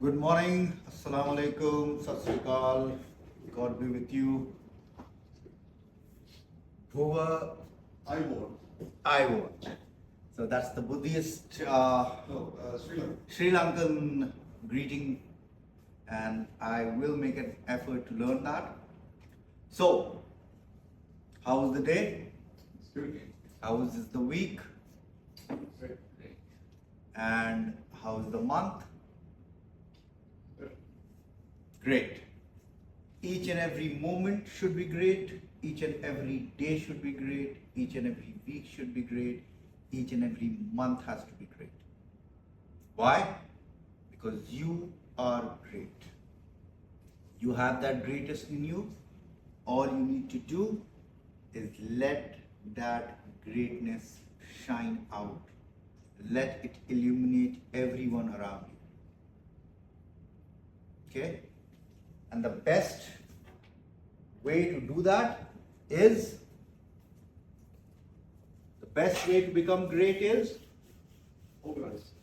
Good morning, Assalamu alaikum, Sat Sri Akal, God be with you. Bhuva, I won. I won. So that's the Buddhist No, Sri Lanka. Sri Lankan greeting, and I will make an effort to learn that. So, how was the day? It's good. How was the week? Great. And how is the month? Good. Great. Each and every moment should be great. Each and every day should be great. Each and every week should be great. Each and every month has to be great. Why? Because you are great. You have that greatest in you. All you need to do is let that greatness shine out. Let it illuminate everyone around you. Okay? And the best way to do that is, the best way to become great is, Organized.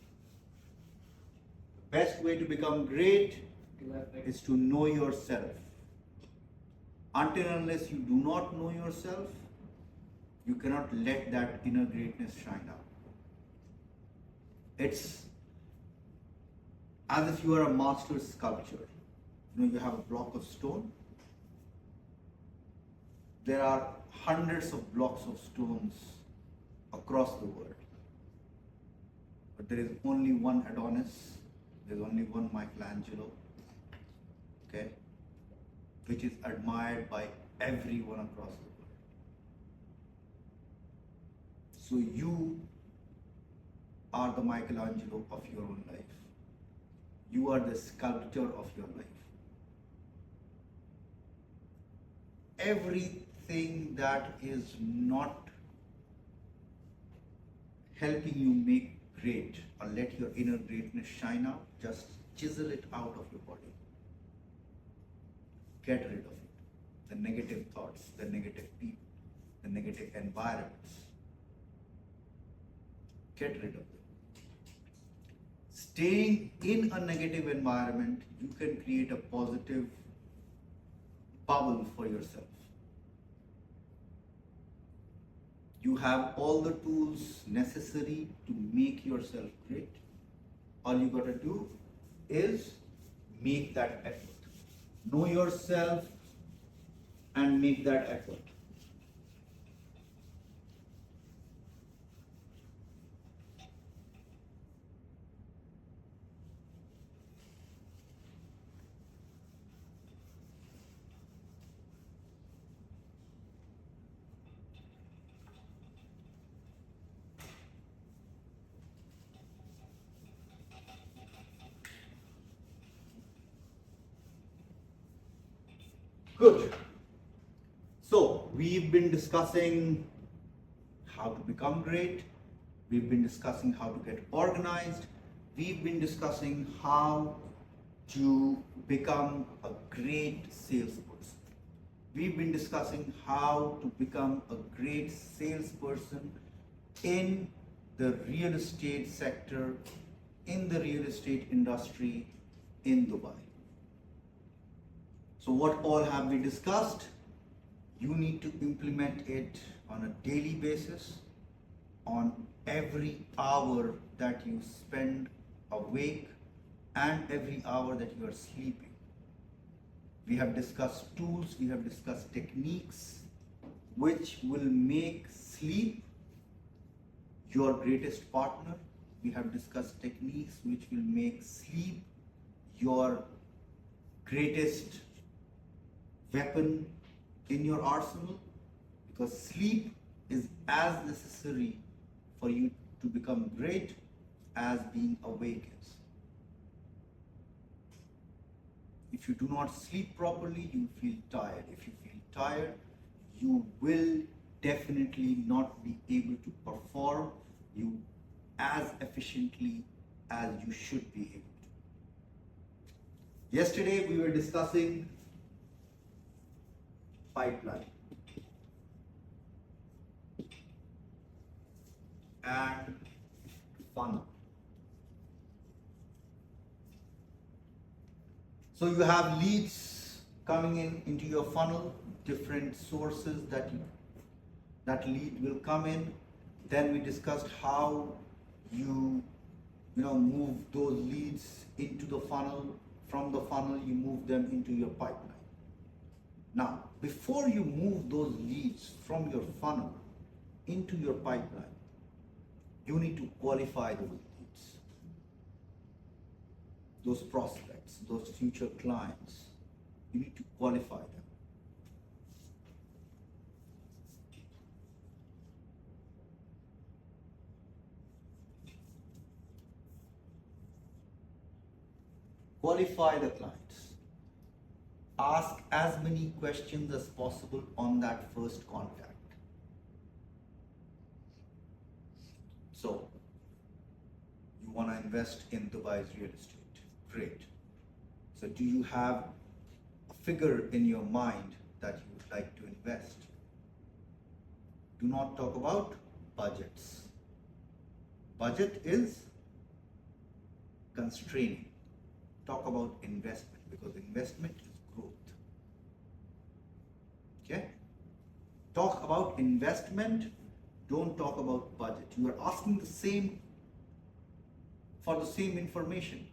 the best way to become great is to know yourself. Until and unless you do not know yourself, you cannot let that inner greatness shine out. It's as if you are a master sculptor. You have a block of stone. There are hundreds of blocks of stones across the world. But there is only one Adonis, there's only one Michelangelo, okay, which is admired by everyone across the world. So you are the Michelangelo of your own life. You are the sculptor of your life. Everything that is not helping you make great or let your inner greatness shine out, just chisel it out of your body. Get rid of it. The negative thoughts, the negative people, the negative environments. Get rid of them. Staying in a negative environment, you can create a positive bubble for yourself. You have all the tools necessary to make yourself great. All you got to do is make that effort. Know yourself and make that effort. Good. So, we've been discussing how to become great. We've been discussing how to get organized. We've been discussing how to become a great salesperson. We've been discussing how to become a great salesperson in the real estate sector, in the real estate industry in Dubai. So what all have we discussed? You need to implement it on a daily basis, on every hour that you spend awake and every hour that you are sleeping. We have discussed tools, we have discussed techniques which will make sleep your greatest partner. We have discussed techniques which will make sleep your greatest weapon in your arsenal, because sleep is as necessary for you to become great as being awake is. If you do not sleep properly, you feel tired. If you feel tired, you will definitely not be able to perform you as efficiently as you should be able to. Yesterday we were discussing pipeline and funnel. So you have leads coming in into your funnel, different sources that lead will come in. Then we discussed how you move those leads into the funnel. From the funnel you move them into your pipeline. Now, before you move those leads from your funnel into your pipeline, you need to qualify those leads, those prospects, those future clients. You need to qualify them. Qualify the clients. Ask as many questions as possible on that first contact. So, you want to invest in Dubai's real estate. Great. So, do you have a figure in your mind that you would like to invest? Do not talk about budgets. Budget is constraining. Talk about investment, because investment is growth. Okay? Talk about investment, don't talk about budget. You are asking for the same information.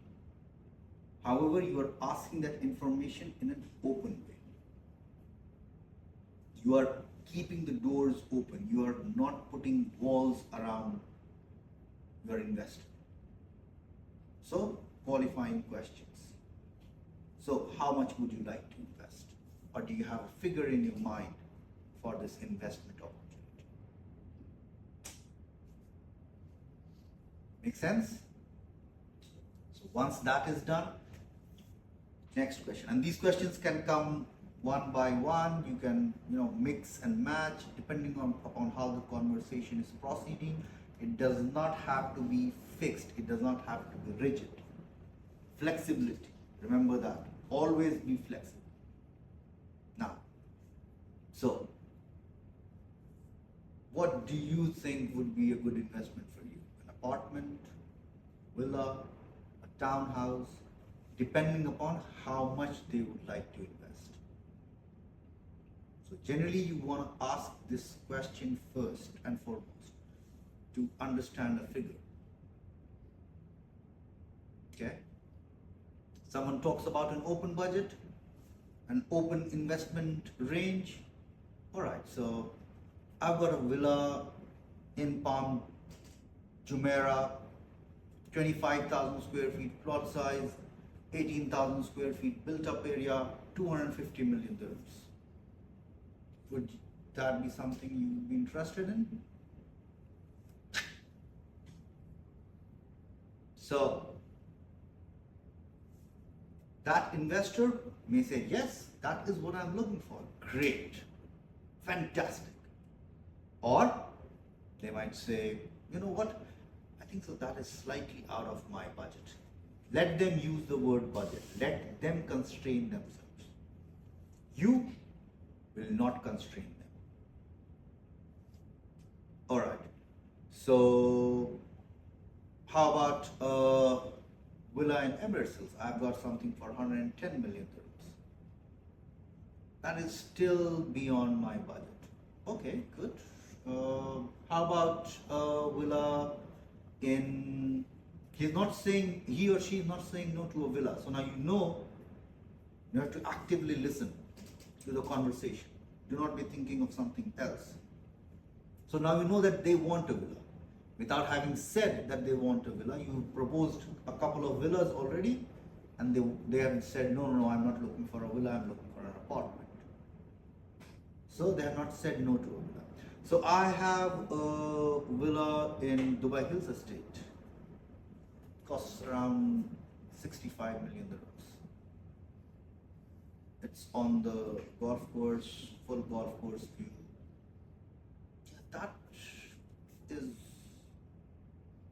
However, you are asking that information in an open way. You are keeping the doors open. You are not putting walls around your investment. So, qualifying questions. So, how much would you like to invest? Or do you have a figure in your mind for this investment opportunity? Make sense? So, once that is done, next question. And these questions can come one by one. You can mix and match depending upon how the conversation is proceeding. It does not have to be fixed. It does not have to be rigid. Flexibility. Remember that. Always be flexible. Now, so what do you think would be a good investment for you? An apartment, villa, a townhouse, depending upon how much they would like to invest. So generally you want to ask this question first and foremost to understand a figure. Okay? Someone talks about an open budget, an open investment range. All right, so I've got a villa in Palm Jumeirah, 25,000 square feet plot size, 18,000 square feet built up area, 250 million dirhams. Would that be something you'd be interested in? So, that investor may say, yes, that is what I'm looking for. Great, fantastic. Or they might say, you know what, I think so that is slightly out of my budget. Let them use the word budget. Let them constrain themselves. You will not constrain them. All right. So, how about villa in Emirates Hills? I've got something for 110 million dirhams. That is still beyond my budget. Okay, good. How about villa in? He or she is not saying no to a villa. So now you have to actively listen to the conversation. Do not be thinking of something else. So now you know that they want a villa. Without having said that they want a villa, you proposed a couple of villas already, and they have said, no, I'm not looking for a villa, I'm looking for an apartment. So they have not said no to a villa. So I have a villa in Dubai Hills Estate. Costs around 65 million dirhams. It's on the golf course, full golf course view. That is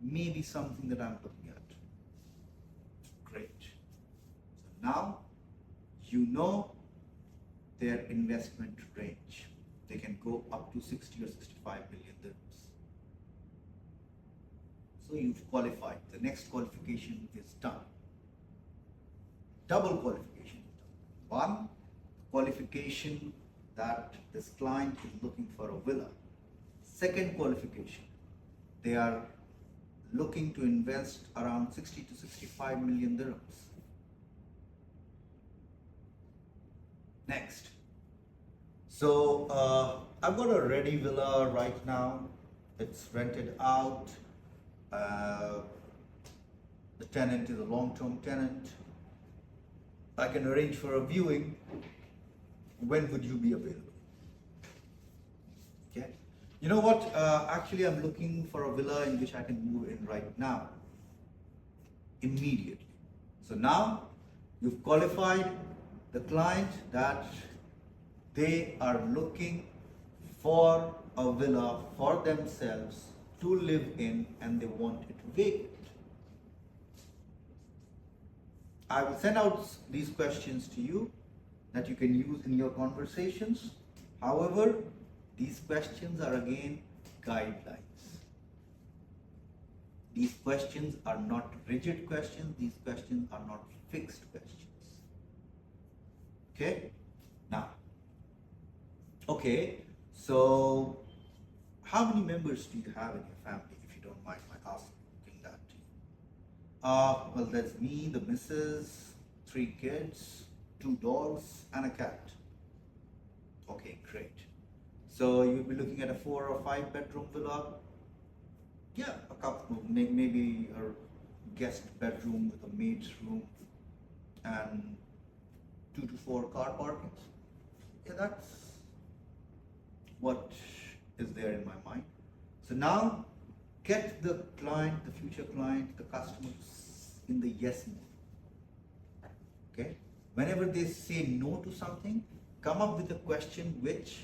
maybe something that I'm looking at. Great. So now you know their investment range. They can go up to 60 or 65 million dirhams. So you've qualified. The next qualification is done. Double qualification. One, qualification that this client is looking for a villa. Second qualification, they are looking to invest around 60 to 65 million dirhams. Next. So I've got a ready villa right now. It's rented out. Uh, the tenant is a long-term tenant. I can arrange for a viewing. When would you be available? Okay. You know what? Actually, I'm looking for a villa in which I can move in right now, immediately. So now you've qualified the client that they are looking for a villa for themselves to live in and they want it vacant. I will send out these questions to you that you can use in your conversations. However, these questions are again guidelines. These questions are not rigid questions. These questions are not fixed questions. Okay? Now, okay, so how many members do you have in your family, if you don't mind my asking that to you? Well, there's me, the missus, 3 kids, 2 dogs, and a cat. Okay, great. So you'll be looking at a 4 or 5 bedroom villa. Yeah, a couple, maybe a guest bedroom with a maid's room and 2 to 4 car parkings. Yeah, that's what is there in my mind. So now get the client, the future client, the customers in the yes mode. Okay? Whenever they say no to something, come up with a question which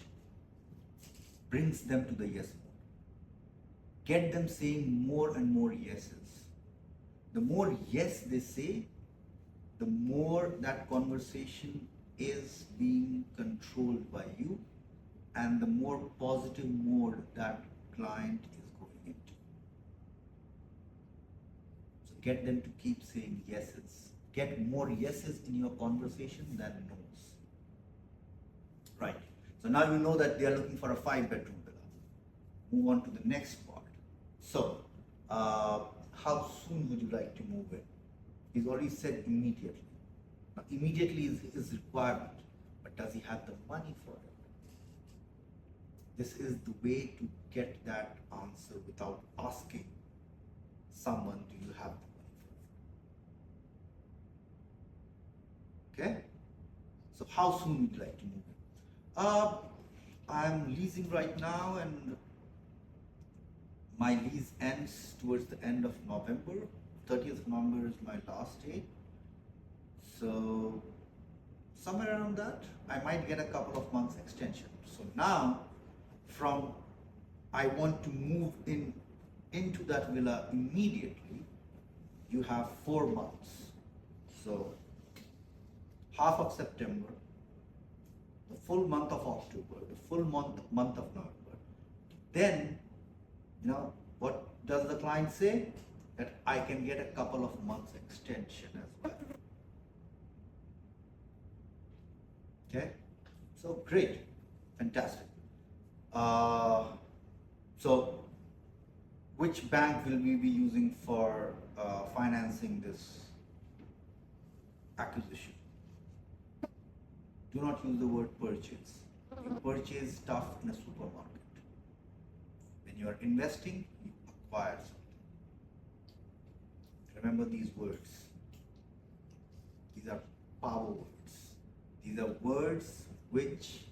brings them to the yes mode. Get them saying more and more yeses. The more yes they say, the more that conversation is being controlled by you and the more positive mode that client is going into. So get them to keep saying yeses. Get more yeses in your conversation than no's. Right. So now you know that they are looking for a 5 bedroom villa. Move on to the next part. So, how soon would you like to move in? He's already said immediately. Now, immediately is his requirement, but does he have the money for it? This is the way to get that answer without asking someone, do you have the money for it? Okay? So how soon would you like to move in? I'm leasing right now and my lease ends towards the end of November. 30th of November is my last day. So somewhere around that, I might get a couple of months extension. So now, from I want to move into that villa immediately, you have 4 months. So half of September, the full month of October, the full month of November. Then, what does the client say? That I can get a couple of months extension as well. Okay, so great, fantastic. So which bank will we be using for financing this acquisition? Do not use the word purchase. You purchase stuff in a supermarket. When you are investing, you acquire something. Remember these words. These are power words. These are words which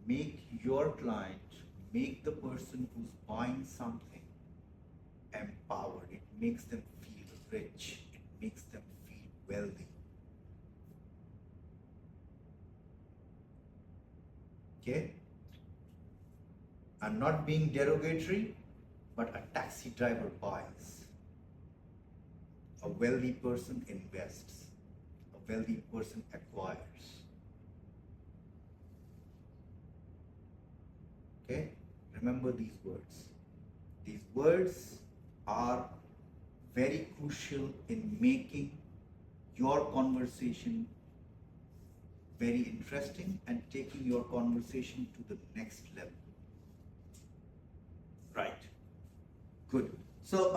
make your client, make the person who's buying something empowered. It makes them feel rich. It makes them feel wealthy. Okay? I'm not being derogatory, but a taxi driver buys. A wealthy person invests. A wealthy person acquires. Okay? Remember these words. These words are very crucial in making your conversation very interesting and taking your conversation to the next level. Right. Good. So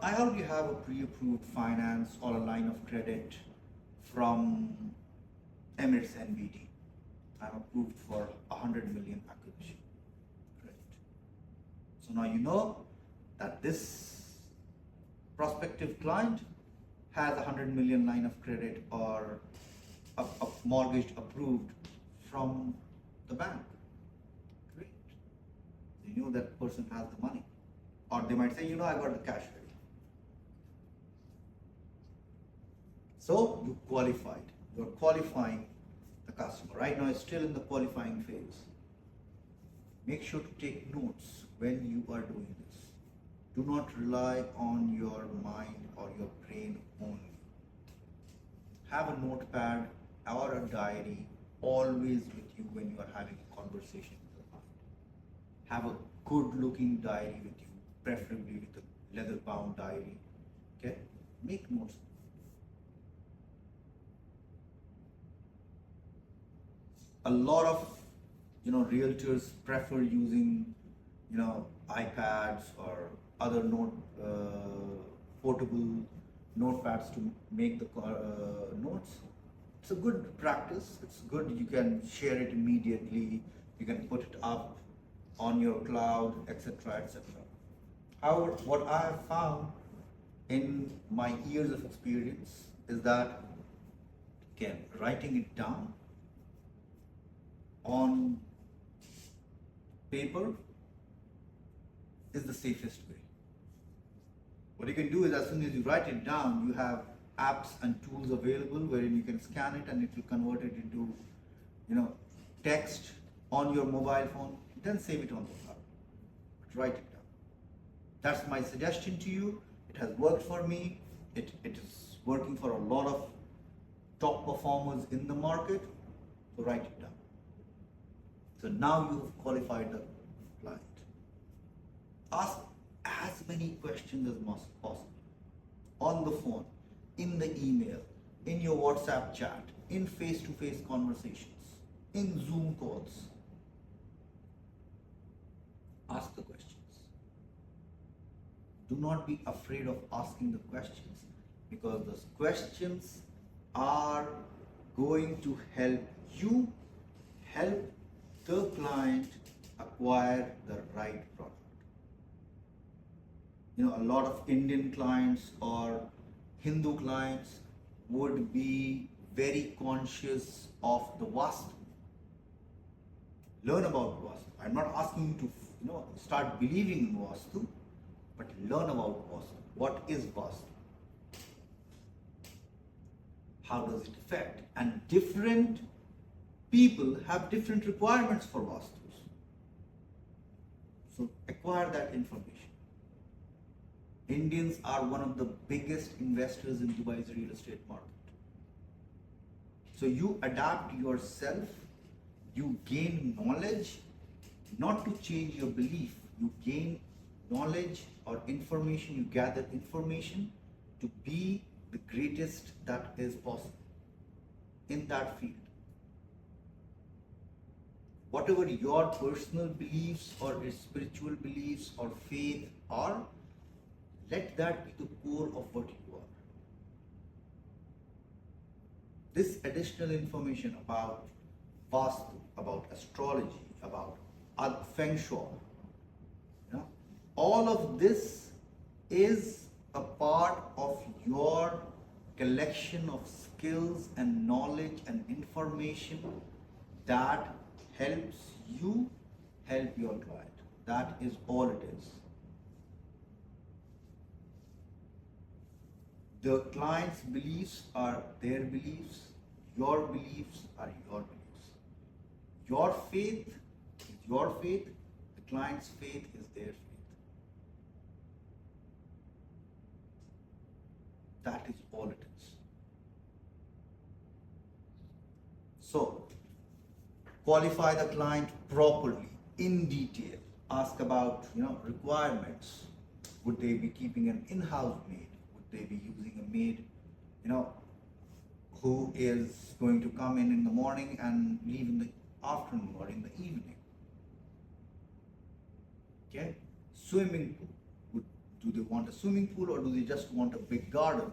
I already have a pre-approved finance or a line of credit from Emirates NBD. I'm approved for 100 million acquisition. Great. So now you know that this prospective client has a 100 million line of credit or a mortgage approved from the bank. Great. You know that person has the money. Or they might say, you know, I got the cash ready. So you qualified. You're qualifying the customer. Right now it's still in the qualifying phase. Make sure to take notes when you are doing this. Do not rely on your mind or your brain only. Have a notepad or a diary always with you when you are having a conversation with a client. Have a good looking diary with you, preferably with a leather bound diary. Okay? Make notes. A lot of realtors prefer using iPads or other portable notepads to make the notes. It's a good practice. It's good. You can share it immediately. You can put it up on your cloud, etc., etc. However, what I have found in my years of experience is that, again, writing it down on paper is the safest way. What you can do is, as soon as you write it down, you have apps and tools available wherein you can scan it and it will convert it into text on your mobile phone. Then save it on the cloud. But write it down. That's my suggestion to you. It has worked for me. It is working for a lot of top performers in the market. So write it down. So now you have qualified the client. Ask as many questions as possible on the phone, in the email, in your WhatsApp chat, in face-to-face conversations, in Zoom calls. Ask the questions. Do not be afraid of asking the questions, because those questions are going to help you help the client acquire the right product. A lot of Indian clients or Hindu clients would be very conscious of the Vastu. Learn about Vastu. I'm not asking you to start believing in Vastu, but learn about Vastu. What is Vastu? How does it affect? And different people have different requirements for Vastus. So acquire that information. Indians are one of the biggest investors in Dubai's real estate market. So you adapt yourself, you gain knowledge, not to change your belief. You gain knowledge or information, you gather information to be the greatest that is possible in that field. Whatever your personal beliefs or spiritual beliefs or faith are, let that be the core of what you are. This additional information about Vastu, about astrology, about Feng Shui, all of this is a part of your collection of skills and knowledge and information that helps you help your client. That is all it is. The client's beliefs are their beliefs, your beliefs are your beliefs. Your faith is your faith, the client's faith is their faith. That is all it is. So, qualify the client properly, in detail. Ask about requirements. Would they be keeping an in-house maid? Would they be using a maid, who is going to come in the morning and leave in the afternoon or in the evening. Okay? Swimming pool. Do they want a swimming pool or do they just want a big garden?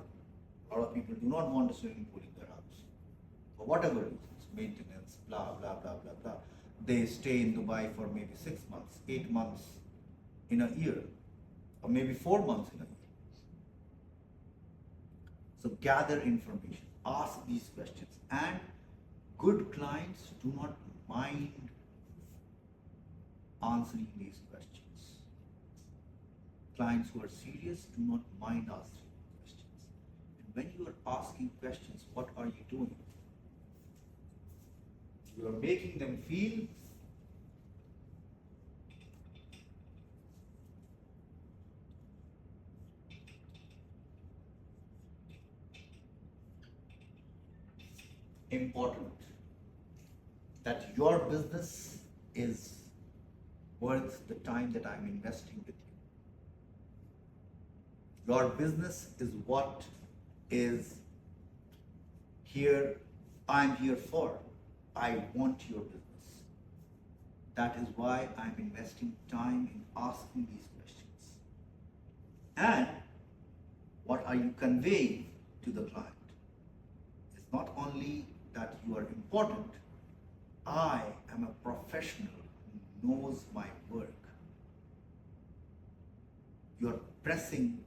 A lot of people do not want a swimming pool in their house. For whatever reasons, maintenance, blah, blah, blah, blah, blah. They stay in Dubai for maybe 6 months, 8 months in a year, or maybe 4 months in a year. So gather information, ask these questions, and good clients do not mind answering these questions. Clients who are serious do not mind asking questions. And when you are asking questions, what are you doing? You are making them feel important, that your business is worth the time that I'm investing with you. Your business is what is here, I'm here for. I want your business. That is why I'm investing time in asking these questions. And what are you conveying to the client? It's not only that you are important, I am a professional who knows my work. You are pressing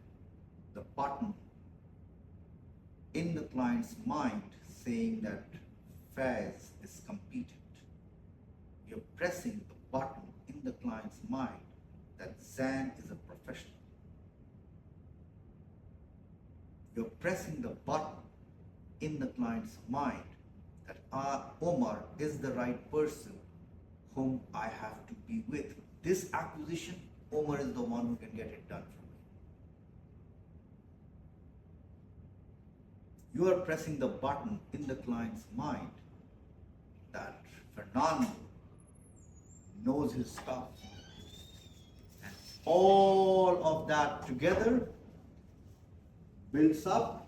the button in the client's mind saying that Faiz is competent. You're pressing the button in the client's mind that Zan is a professional. You're pressing the button in the client's mind that Omar is the right person whom I have to be with. This acquisition, Omar is the one who can get it done for me. You are pressing the button in the client's mind that Fernando knows his stuff. And all of that together builds up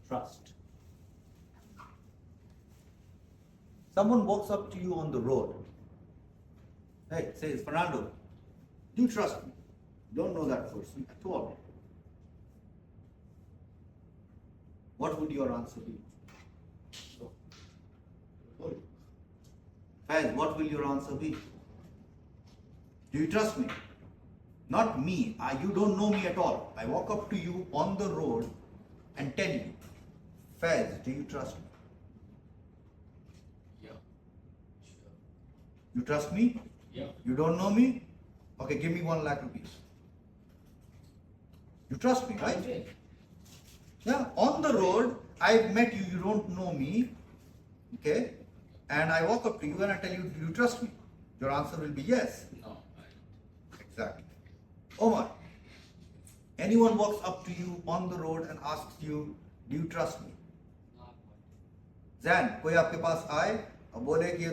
trust. Someone walks up to you on the road. Hey, says, Fernando, do you trust me? Don't know that person at all. What would your answer be? Faiz, what will your answer be? Do you trust me? Not me. You don't know me at all. I walk up to you on the road and tell you, Faiz, do you trust me? Yeah. Sure. You trust me? Yeah. You don't know me? Okay, give me 1 lakh rupees. You trust me, right? Okay. Yeah, on the road, I've met you, you don't know me, okay? And I walk up to you and I tell you, do you trust me? Your answer will be yes. No, I don't. Exactly. Omar, anyone walks up to you on the road and asks you, do you trust me? Not much. Zan, कोई आपके पास आए और बोले कि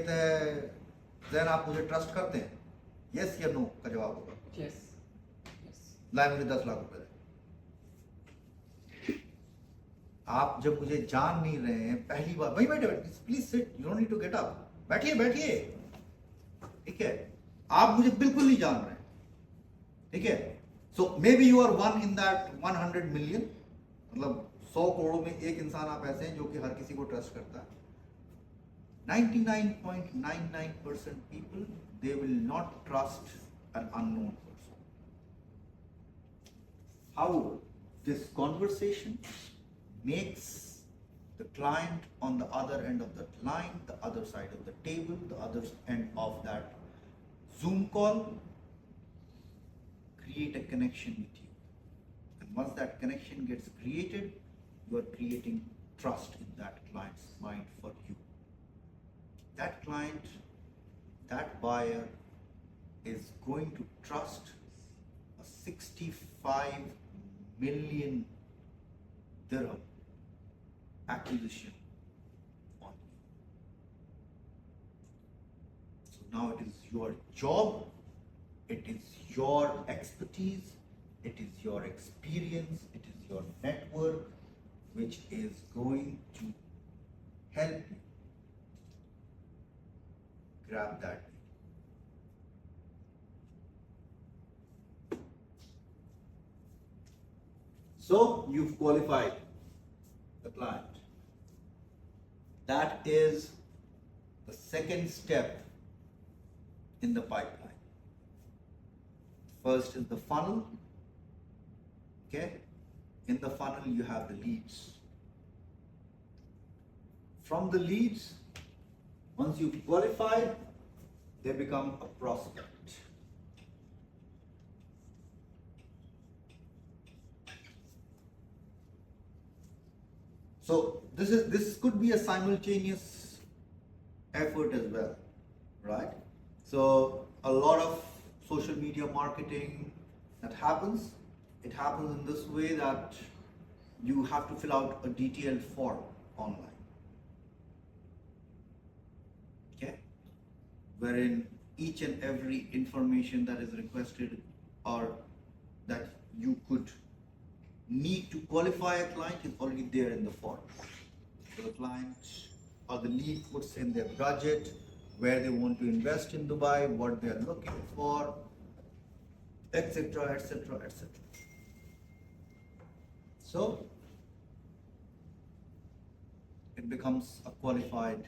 Zan आप मुझे trust करते हैं? Yes या no का जवाब होगा. Yes. Yes. लाए मुझे 10 लाख रुपए दे. आप जब मुझे जान नहीं रहे हैं पहली बार, वही बैठे please sit, you don't need to get up, बैठिए बैठिए, ठीक है, आप मुझे बिल्कुल नहीं जान रहे हैं, ठीक है. So may be you are one in that 100 million, मतलब 100 करोड़ में एक इंसान आप ऐसे हैं जो कि हर किसी को ट्रस्ट करता है. 99.99% people, they will not trust an unknown person. However, this conversation makes the client on the other end of the line, the other side of the table, the other end of that Zoom call, create a connection with you. And once that connection gets created, you are creating trust in that client's mind for you. That client, that buyer is going to trust a 65 million dirham acquisition on you. So now it is your job It is your expertise, it is your experience, it is your network which is going to help you grab that. So you've qualified the client. That is the second step in the pipeline. First is the funnel. Okay? In the funnel, you have the leads. From the leads, once you've qualified, they become a prospect. So this could be a simultaneous effort as well, right? So a lot of social media marketing that happens, it happens in this way that you have to fill out a detailed form online. Okay? Wherein each and every information that is requested or that you could need to qualify a client is already there in the form. So the client or the lead puts in their budget, where they want to invest in Dubai, what they are looking for, etc., etc., etc. So it becomes a qualified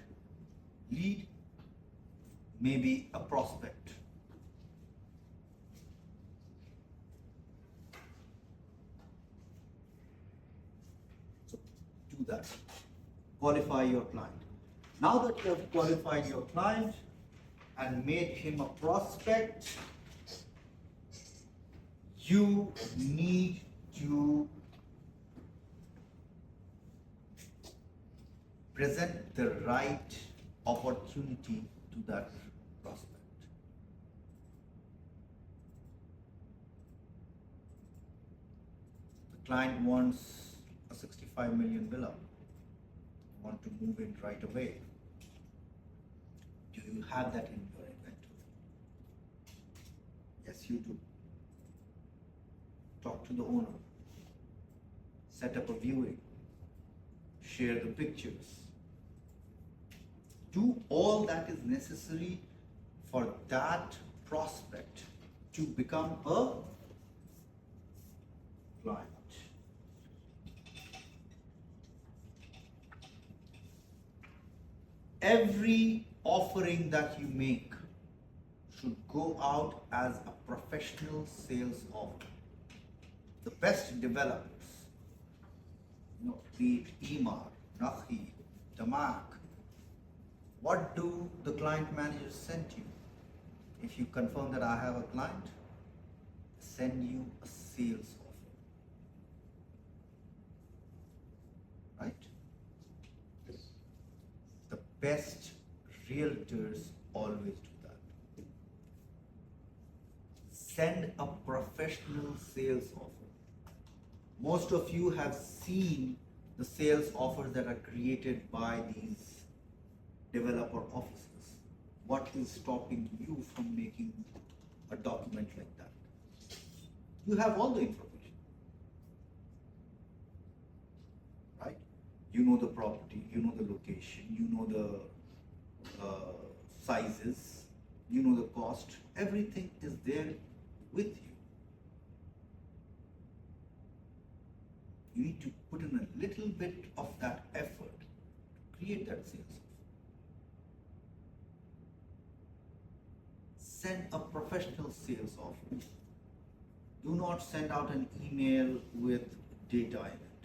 lead, maybe a prospect. So do that. Qualify your client. Now that you have qualified your client and made him a prospect, you need to present the right opportunity to that prospect. The client wants a 65 million villa, want to move in right away. Do you have that in your inventory? Yes, you do. Talk to the owner, set up a viewing, share the pictures. Do all that is necessary for that prospect to become a client. Every offering that you make should go out as a professional sales offer. The best developers, be it Emar, Nahi, Damak, what do the client managers send you? If you confirm that I have a client, send you a sales offer. Right? Yes. The best realtors always do that. Send a professional sales offer. Most of you have seen the sales offers that are created by these developer offices. What is stopping you from making a document like that? You have all the information, right? You know the property, you know the location, you know the sizes, you know the cost, everything is there with you. You need to put in a little bit of that effort to create that sales offer. Send a professional sales offer. Do not send out an email with data in it.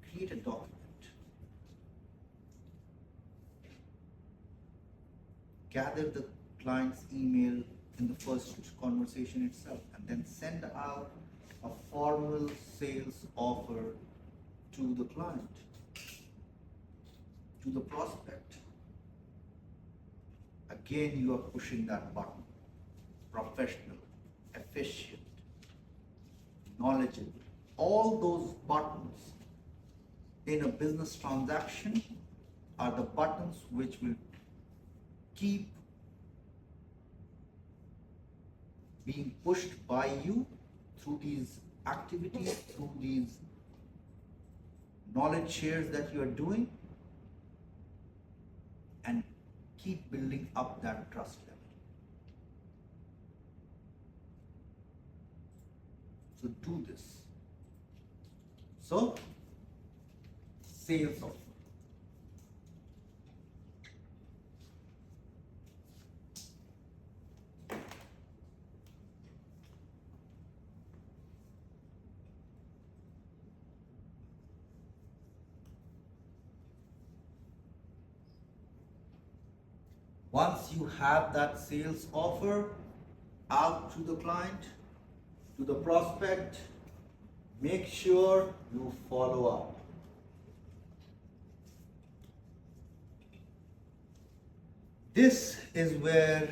Create a document. Gather the client's email in the first conversation itself and then send out a formal sales offer to the client, to the prospect. Again, you are pushing that button. Professional, efficient, knowledgeable. All those buttons in a business transaction are the buttons which will keep being pushed by you through these activities, through these knowledge shares that you are doing, and keep building up that trust level. So do this. So, sales offer. Once you have that sales offer out to the client, to the prospect, make sure you follow up. This is where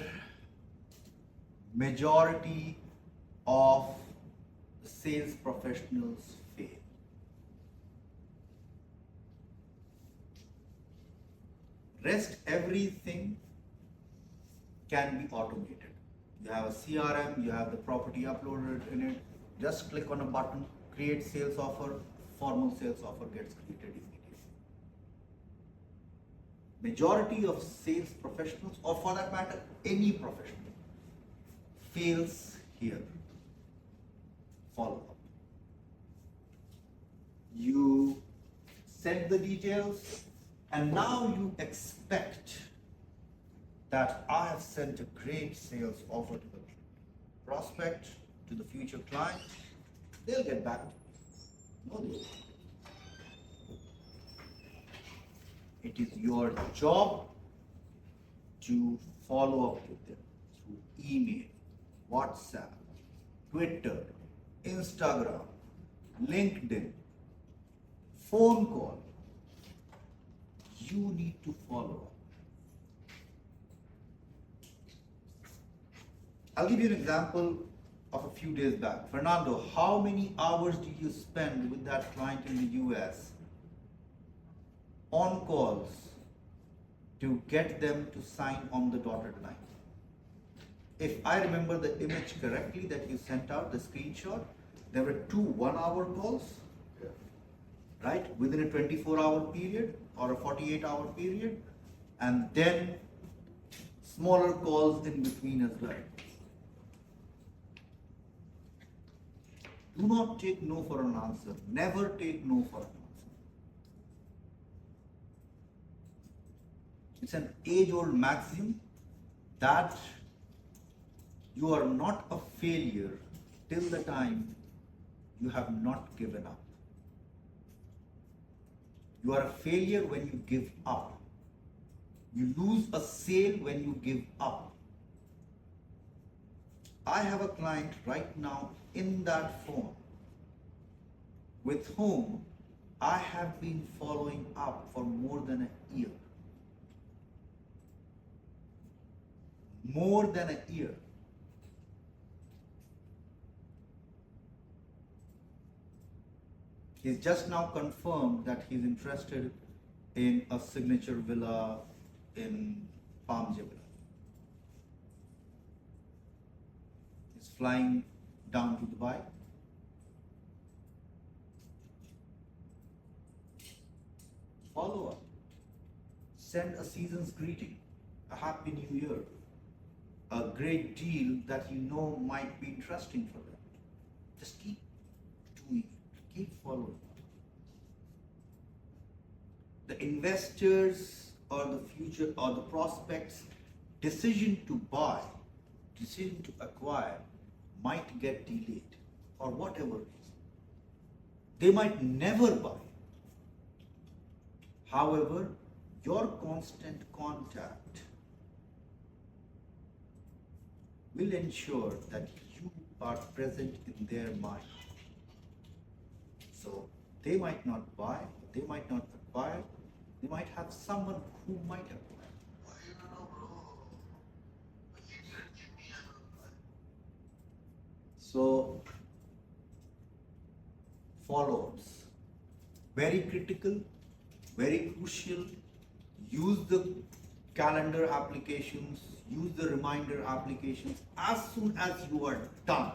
majority of sales professionals fail. Rest everything can be automated. You have a CRM, you have the property uploaded in it. Just click on a button, create sales offer, formal sales offer gets created immediately. Majority of sales professionals, or for that matter, any professional, fails here. Follow up. You send the details, and now you expect that I have sent a great sales offer to the prospect, to the future client. They'll get back to me. No, they won't. It is your job to follow up with them through email, WhatsApp, Twitter, Instagram, LinkedIn, phone call. You need to follow up. I'll give you an example of a few days back. Fernando, how many hours do you spend with that client in the US on calls to get them to sign on the dotted line? If I remember the image correctly that you sent out, the screenshot, there were 2 1-hour calls, Yeah. right, within a 24-hour period or a 48-hour period, and then smaller calls in between as well. Do not take no for an answer. Never take no for an answer. It's an age-old maxim that you are not a failure till the time you have not given up. You are a failure when you give up. You lose a sale when you give up. I have a client right now in that phone with whom I have been following up for more than a year. More than a year. He's just now confirmed that he's interested in a signature villa in Palm Jumeirah. He's flying down to Dubai. Follow up. Send a season's greeting, a happy new year, a great deal that you know might be interesting for them. Just keep doing it, keep following up. The investors or the future or the prospects' decision to buy, decision to acquire might get delayed for whatever reason. They might never buy. However, your constant contact will ensure that you are present in their mind. So they might not buy, they might not acquire, they might have someone who might acquire. So, follow-ups, very critical, very crucial. Use the calendar applications, use the reminder applications. As soon as you are done,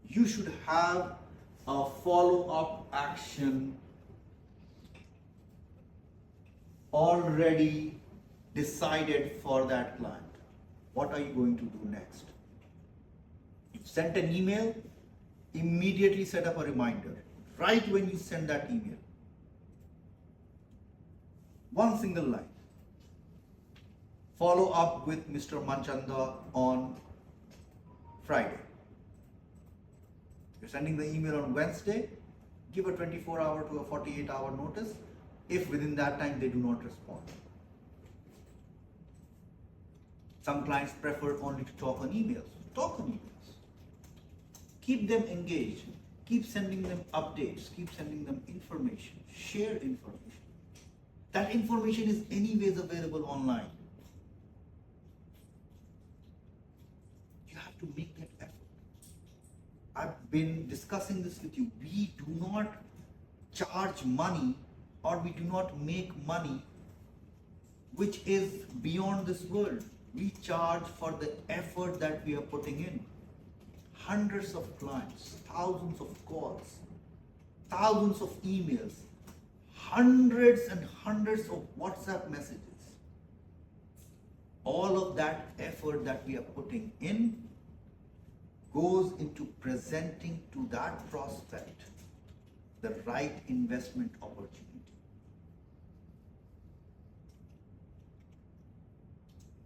you should have a follow-up action already decided for that client. What are you going to do next? You've sent an email, immediately set up a reminder. Right when you send that email, one single line. Follow up with Mr. Manchanda on Friday. You're sending the email on Wednesday, give a 24-hour to a 48-hour notice if within that time they do not respond. Some clients prefer only to talk on emails. Talk on emails. Keep them engaged. Keep sending them updates. Keep sending them information. Share information. That information is anyways available online. You have to make that effort. I've been discussing this with you. We do not charge money, or we do not make money which is beyond this world. We charge for the effort that we are putting in. Hundreds of clients, thousands of calls, thousands of emails, hundreds and hundreds of WhatsApp messages. All of that effort that we are putting in goes into presenting to that prospect the right investment opportunity.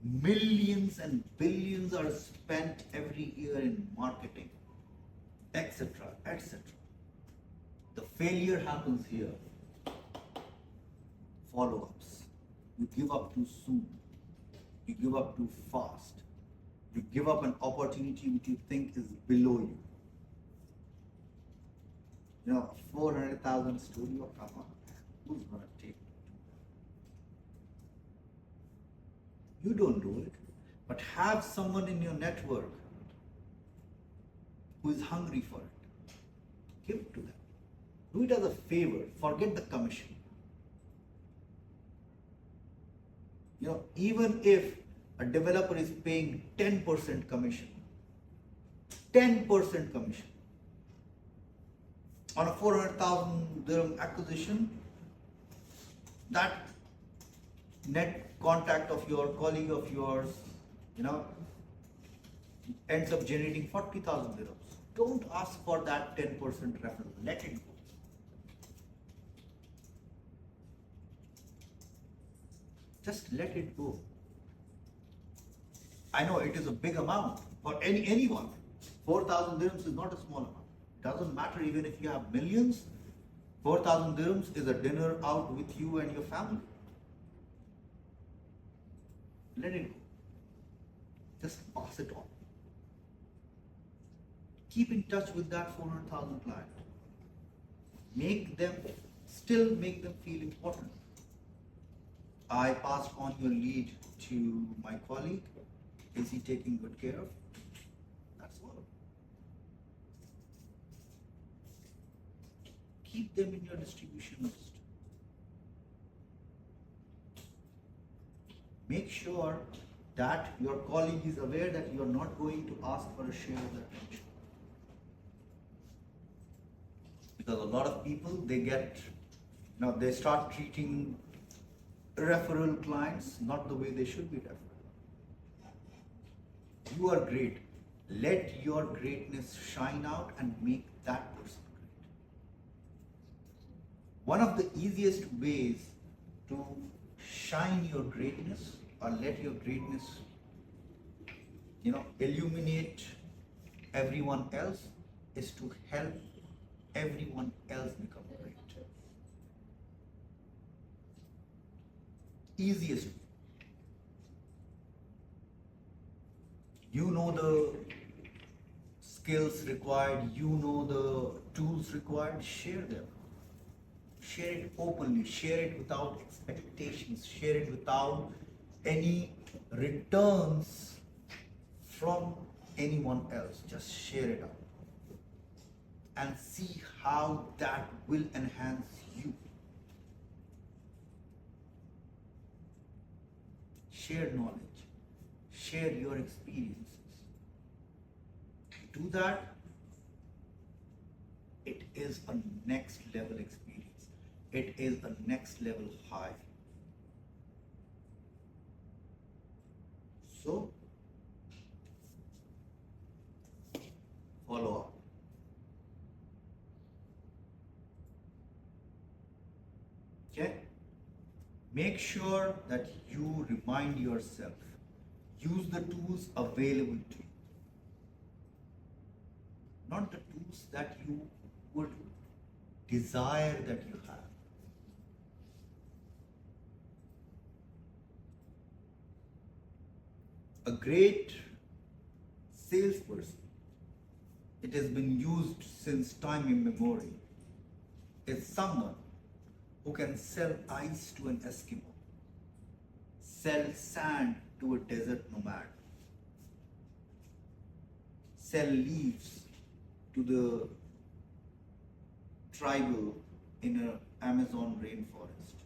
Millions and billions are spent every year in marketing, etc., etc. The failure happens here. Follow-ups. You give up too soon. You give up too fast. You give up an opportunity which you think is below you. You know, 400,000 studio, come on, who's gonna take it? You don't do it, but have someone in your network who is hungry for it. Give it to them. Do it as a favor. Forget the commission. You know, even if a developer is paying 10% commission, 10% commission on a 400,000 dirham acquisition, that net contact of your colleague of yours, you know, ends up generating 40,000 dirhams. Don't ask for that 10% referral. Let it go. Just let it go. I know it is a big amount for anyone. 4,000 dirhams is not a small amount. Doesn't matter even if you have millions. 4,000 dirhams is a dinner out with you and your family. Let it go. Just pass it on. Keep in touch with that 400,000 client. Make them feel important. I passed on your lead to my colleague. Is he taking good care of? That's all. Keep them in your distribution list. Make sure that your colleague is aware that you are not going to ask for a share of that commission. Because a lot of people, they start treating referral clients not the way they should be referred. You are great. Let your greatness shine out and make that person great. One of the easiest ways to shine your greatness or let your greatness, illuminate everyone else is to help everyone else become great. Easiest way. You know the skills required, you know the tools required, share them. Share it openly, share it without expectations, share it without any returns from anyone else. Just share it out and see how that will enhance you. share knowledge, share your experiences. Do that, it is a next level experience. It is a next level high. So, follow up. Okay? Make sure that you remind yourself. Use the tools available to you. Not the tools that you would desire that you have. A great salesperson, it has been used since time immemorial, is someone who can sell ice to an Eskimo, sell sand to a desert nomad, sell leaves to the tribal in an Amazon rainforest,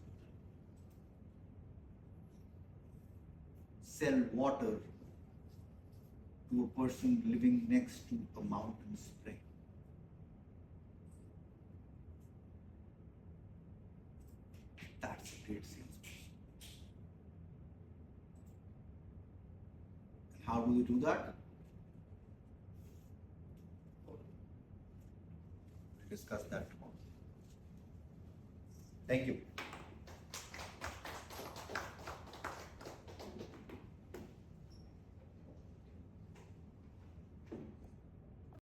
sell water to a person living next to a mountain spring. That's a great salesperson. And how do we do that? We'll discuss that tomorrow. Thank you.